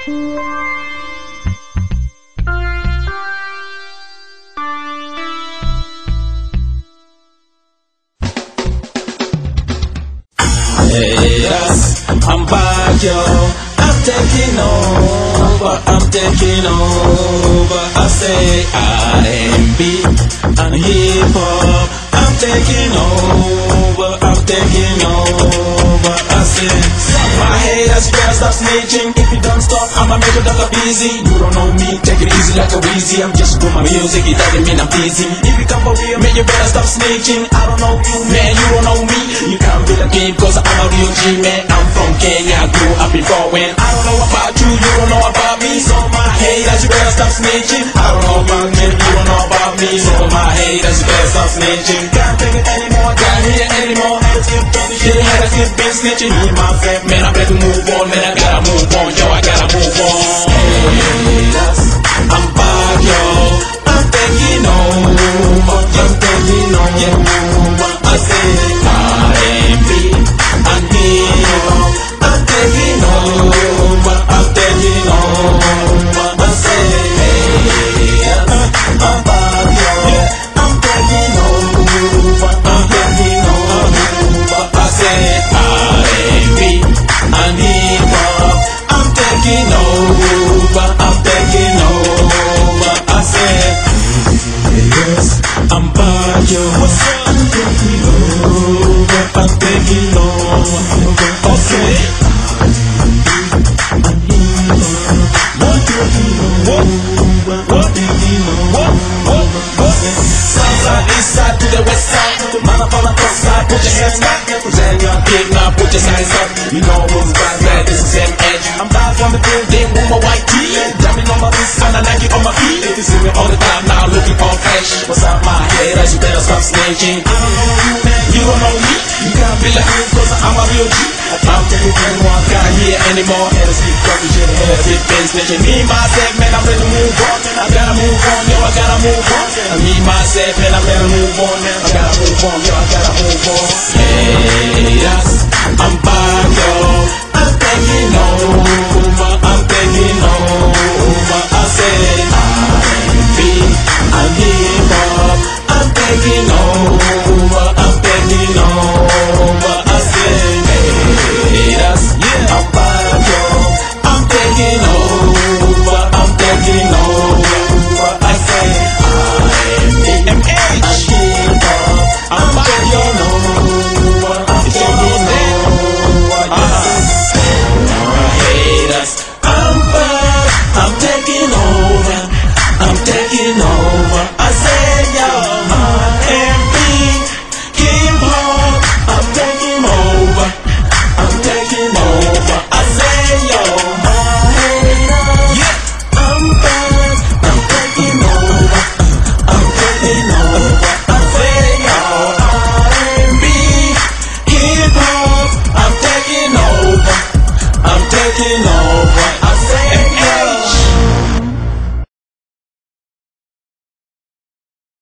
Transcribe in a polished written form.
Yes, I'm back, yo. I'm taking over. I'm taking over. I say R&B and hip hop. I'm taking over. I'm taking over. I say, my haters better stop snitching. If you don't stop, I'ma make you duck busy. You don't know me, take it easy like a Weezy. I'm just doing my music, it doesn't mean I'm busy. If you come for real, man, you better stop snitching. I don't know you, man, you don't know me. You can't be like me, cause I'm a real G, man. I'm from Kenya, I grew up in Bowen. I don't know about you, you don't know about me. So my haters, you better stop snitching. I don't know about me, you don't know about me. So my haters, you better stop snitching. Can't take it anymore, can't hear it anymore. Haters keep talking shit, haters keep been snitching. Me and my friend, man, I'm ready to move on, man, I gotta move on, yo, I gotta move on. Haters, I'm back, yo. I'm taking over, I'm taking over. I say R&B and hip hop. I'm taking over, I'm taking over. I say haters, I'm back, yo. I'm taking over, I'm taking over. I say R&B and hip hop. I'm taking over, I'm taking over. I say yes, I'm back, yo. I'm taking over, I'm taking over. Okay. Southside, east side to the west side. Man up on the top side, put your hands back. Then you're big now, put your hands up. You know who's back there, this is same edge. I'm back from the building with my white tee. Jamming on my wrist and I like it on my feet. If you see me all the time now, looking all fresh. What's up, my haters? You better stop snitching. I don't know you, man, you don't know me. You can't be like me, cause I'm a real G. I'm taking anyone, can't hear anymore. Haters keep talking shit, haters keep been snitching. Me, myself, man, I'm ready to move on. I gotta move on, yo, I gotta move on. And me, myself, man, I'm ready to move on, man. I gotta move on, yo, I gotta move on. Haters, I'm back, yo.